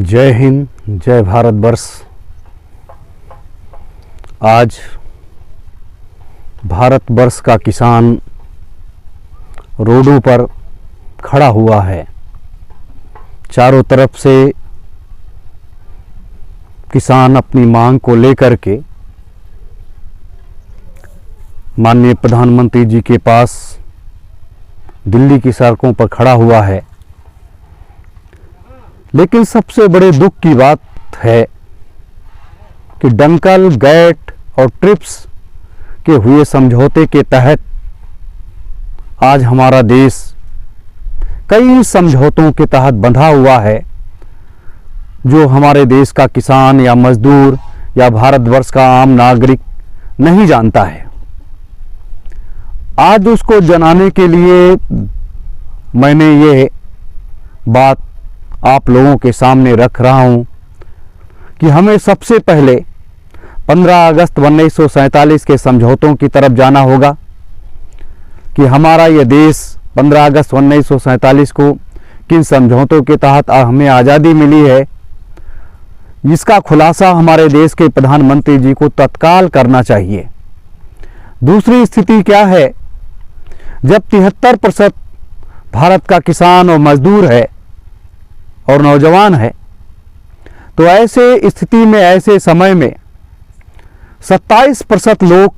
जय हिंद, जय भारतवर्ष। आज भारतवर्ष का किसान रोडों पर खड़ा हुआ है। चारों तरफ से किसान अपनी मांग को लेकर के माननीय प्रधानमंत्री जी के पास दिल्ली की सड़कों पर खड़ा हुआ है। लेकिन सबसे बड़े दुख की बात है कि डंकल, गैट और ट्रिप्स के हुए समझौते के तहत आज हमारा देश कई समझौतों के तहत बंधा हुआ है, जो हमारे देश का किसान या मजदूर या भारतवर्ष का आम नागरिक नहीं जानता है। आज उसको जनाने के लिए मैंने ये बात आप लोगों के सामने रख रहा हूं कि हमें सबसे पहले 15 अगस्त 1947 के समझौतों की तरफ जाना होगा कि हमारा यह देश 15 अगस्त 1947 को किन समझौतों के तहत हमें आज़ादी मिली है। इसका खुलासा हमारे देश के प्रधानमंत्री जी को तत्काल करना चाहिए। दूसरी स्थिति क्या है, जब 73% भारत का किसान और मजदूर है और नौजवान है, तो ऐसे स्थिति में, ऐसे समय में 27% लोग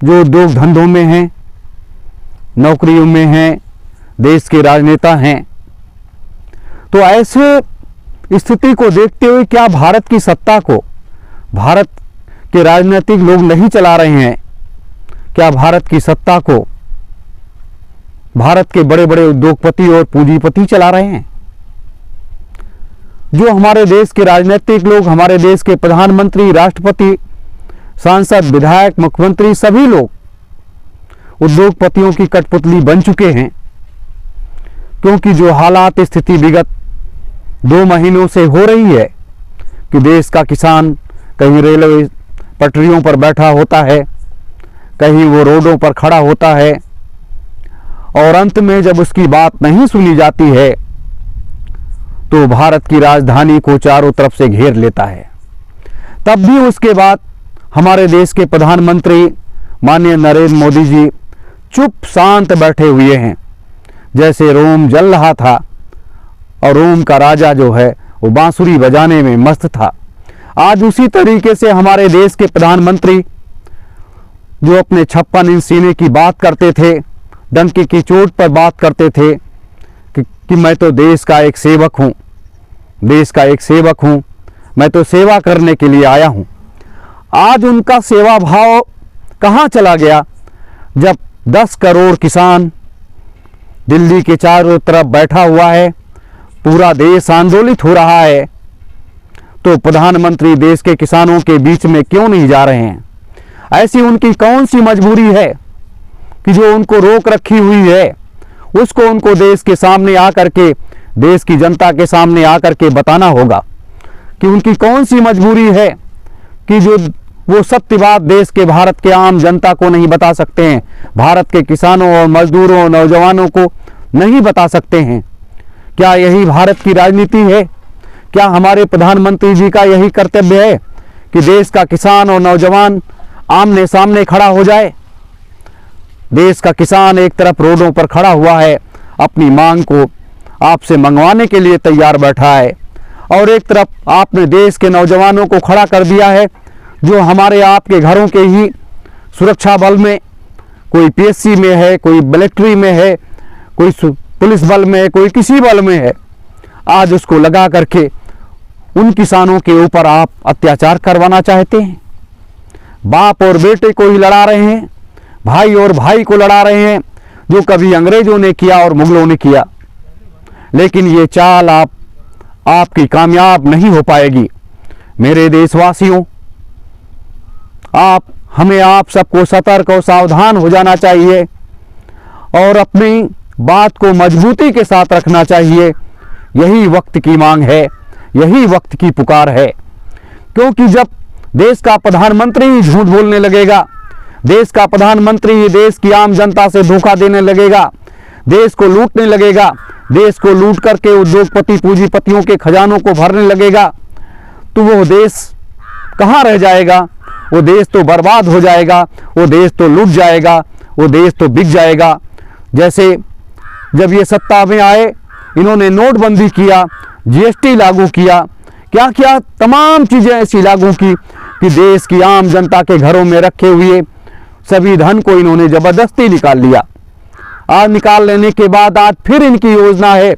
जो उद्योग धंधों में हैं, नौकरियों में हैं, देश के राजनेता हैं, तो ऐसे स्थिति को देखते हुए क्या भारत की सत्ता को भारत के राजनीतिक लोग नहीं चला रहे हैं? क्या भारत की सत्ता को भारत के बड़े बड़े उद्योगपति और पूंजीपति चला रहे हैं? जो हमारे देश के राजनीतिक लोग, हमारे देश के प्रधानमंत्री, राष्ट्रपति, सांसद, विधायक, मुख्यमंत्री, सभी लोग उद्योगपतियों की कठपुतली बन चुके हैं। क्योंकि जो हालात, स्थिति विगत 2 महीनों से हो रही है कि देश का किसान कहीं रेलवे पटरियों पर बैठा होता है, कहीं वो रोडों पर खड़ा होता है, और अंत में जब उसकी बात नहीं सुनी जाती है तो भारत की राजधानी को चारों तरफ से घेर लेता है। तब भी उसके बाद हमारे देश के प्रधानमंत्री माननीय नरेंद्र मोदी जी चुप शांत बैठे हुए हैं, जैसे रोम जल रहा था और रोम का राजा जो है वो बांसुरी बजाने में मस्त था। आज उसी तरीके से हमारे देश के प्रधानमंत्री जो अपने 56 इंच सीने की बात करते थे, डंके की चोट पर बात करते थे कि मैं तो देश का एक सेवक हूं, देश का एक सेवक हूं, मैं तो सेवा करने के लिए आया हूं। आज उनका सेवा भाव कहां चला गया, जब 10 करोड़ किसान दिल्ली के चारों तरफ बैठा हुआ है, पूरा देश आंदोलित हो रहा है, तो प्रधानमंत्री देश के किसानों के बीच में क्यों नहीं जा रहे हैं? ऐसी उनकी कौन सी मजबूरी है कि जो उनको रोक रखी हुई है, उसको उनको देश के सामने आकर के, देश की जनता के सामने आकर के बताना होगा कि उनकी कौन सी मजबूरी है कि जो वो सत्य बात देश के, भारत के आम जनता को नहीं बता सकते हैं, भारत के किसानों और मजदूरों और नौजवानों को नहीं बता सकते हैं। क्या यही भारत की राजनीति है? क्या हमारे प्रधानमंत्री जी का यही कर्तव्य है कि देश का किसान और नौजवान आमने सामने खड़ा हो जाए? देश का किसान एक तरफ रोडों पर खड़ा हुआ है, अपनी मांग को आपसे मंगवाने के लिए तैयार बैठा है, और एक तरफ आपने देश के नौजवानों को खड़ा कर दिया है, जो हमारे आपके घरों के ही सुरक्षा बल में, कोई पीएससी में है, कोई मिलिट्री में है, कोई पुलिस बल में है, कोई किसी बल में है। आज उसको लगा करके उन किसानों के ऊपर आप अत्याचार करवाना चाहते हैं। बाप और बेटे को ही लड़ा रहे हैं, भाई और भाई को लड़ा रहे हैं, जो कभी अंग्रेजों ने किया और मुगलों ने किया। लेकिन ये चाल आपकी कामयाब नहीं हो पाएगी। मेरे देशवासियों, हमें आप सबको सतर्क और सावधान हो जाना चाहिए और अपनी बात को मजबूती के साथ रखना चाहिए। यही वक्त की मांग है, यही वक्त की पुकार है। क्योंकि जब देश का प्रधानमंत्री झूठ बोलने लगेगा, देश का प्रधानमंत्री देश की आम जनता से धोखा देने लगेगा, देश को लूटने लगेगा, देश को लूट करके उद्योगपति पूंजीपतियों के खजानों को भरने लगेगा तो वो देश कहाँ रह जाएगा? वो देश तो बर्बाद हो जाएगा, वो देश तो लूट जाएगा, वो देश तो बिक जाएगा। जैसे जब ये सत्ता में आए, इन्होंने नोटबंदी किया, जीएसटी लागू किया, क्या क्या तमाम चीज़ें ऐसी लागू की कि देश की आम जनता के घरों में रखे हुए सभी धन को इन्होंने ज़बरदस्ती निकाल लिया। आज निकाल लेने के बाद आज फिर इनकी योजना है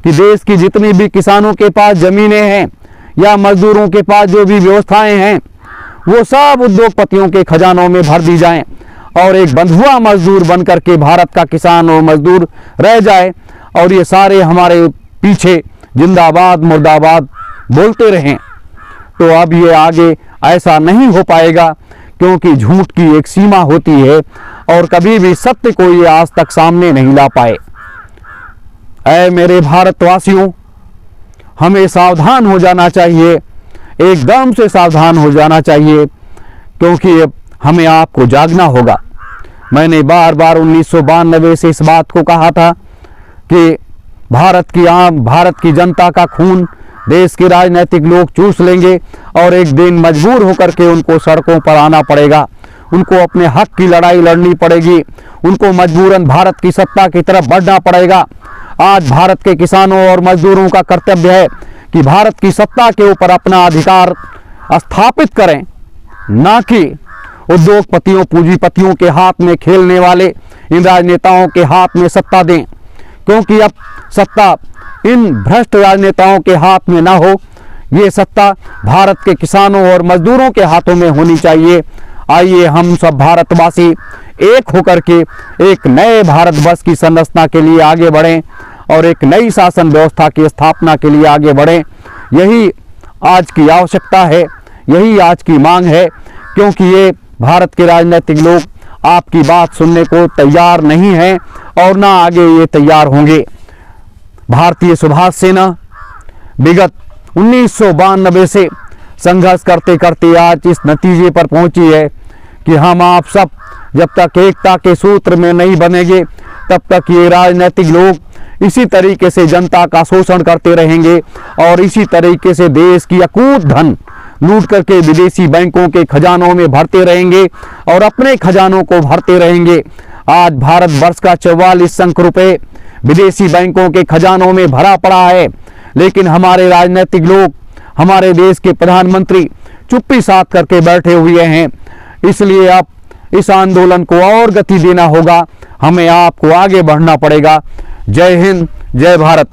कि देश की जितनी भी किसानों के पास ज़मीनें हैं या मजदूरों के पास जो भी व्यवस्थाएं हैं वो सब उद्योगपतियों के खजानों में भर दी जाएं और एक बंधुआ मजदूर बनकर के भारत का किसान और मजदूर रह जाए और ये सारे हमारे पीछे जिंदाबाद मुर्दाबाद बोलते रहें। तो अब ये आगे ऐसा नहीं हो पाएगा, क्योंकि झूठ की एक सीमा होती है और कभी भी सत्य को ये आज तक सामने नहीं ला पाए। ऐ मेरे भारतवासियों, हमें सावधान हो जाना चाहिए, एकदम से सावधान हो जाना चाहिए, क्योंकि अब हमें आपको जागना होगा। मैंने बार बार 1992 से इस बात को कहा था कि भारत की जनता का खून देश के राजनीतिक लोग चूस लेंगे और एक दिन मजबूर होकर के उनको सड़कों पर आना पड़ेगा, उनको अपने हक की लड़ाई लड़नी पड़ेगी, उनको मजबूरन भारत की सत्ता की तरफ बढ़ना पड़ेगा। आज भारत के किसानों और मजदूरों का कर्तव्य है कि भारत की सत्ता के ऊपर अपना अधिकार स्थापित करें, ना कि उद्योगपतियों पूंजीपतियों के हाथ में खेलने वाले इन राजनेताओं के हाथ में सत्ता दें, क्योंकि अब सत्ता इन भ्रष्ट राजनेताओं के हाथ में ना हो, ये सत्ता भारत के किसानों और मजदूरों के हाथों में होनी चाहिए। आइए हम सब भारतवासी एक होकर के एक नए भारतवर्ष की संरचना के लिए आगे बढ़ें और एक नई शासन व्यवस्था की स्थापना के लिए आगे बढ़ें। यही आज की आवश्यकता है, यही आज की मांग है, क्योंकि ये भारत के राजनीतिक लोग आपकी बात सुनने को तैयार नहीं हैं और ना आगे ये तैयार होंगे। भारतीय सुभाष सेना विगत 1992 से संघर्ष करते करते आज इस नतीजे पर पहुंची है कि हम आप सब जब तक एकता के सूत्र में नहीं बनेंगे तब तक ये राजनीतिक लोग इसी तरीके से जनता का शोषण करते रहेंगे और इसी तरीके से देश की अकूत धन लूट करके विदेशी बैंकों के खजानों में भरते रहेंगे और अपने खजानों को भरते रहेंगे। आज भारतवर्ष का 44 लाख रुपए विदेशी बैंकों के खजानों में भरा पड़ा है, लेकिन हमारे राजनीतिक लोग, हमारे देश के प्रधानमंत्री चुप्पी साध करके बैठे हुए हैं। इसलिए अब इस आंदोलन को और गति देना होगा, हमें आपको आगे बढ़ना पड़ेगा। जय हिंद, जय भारत।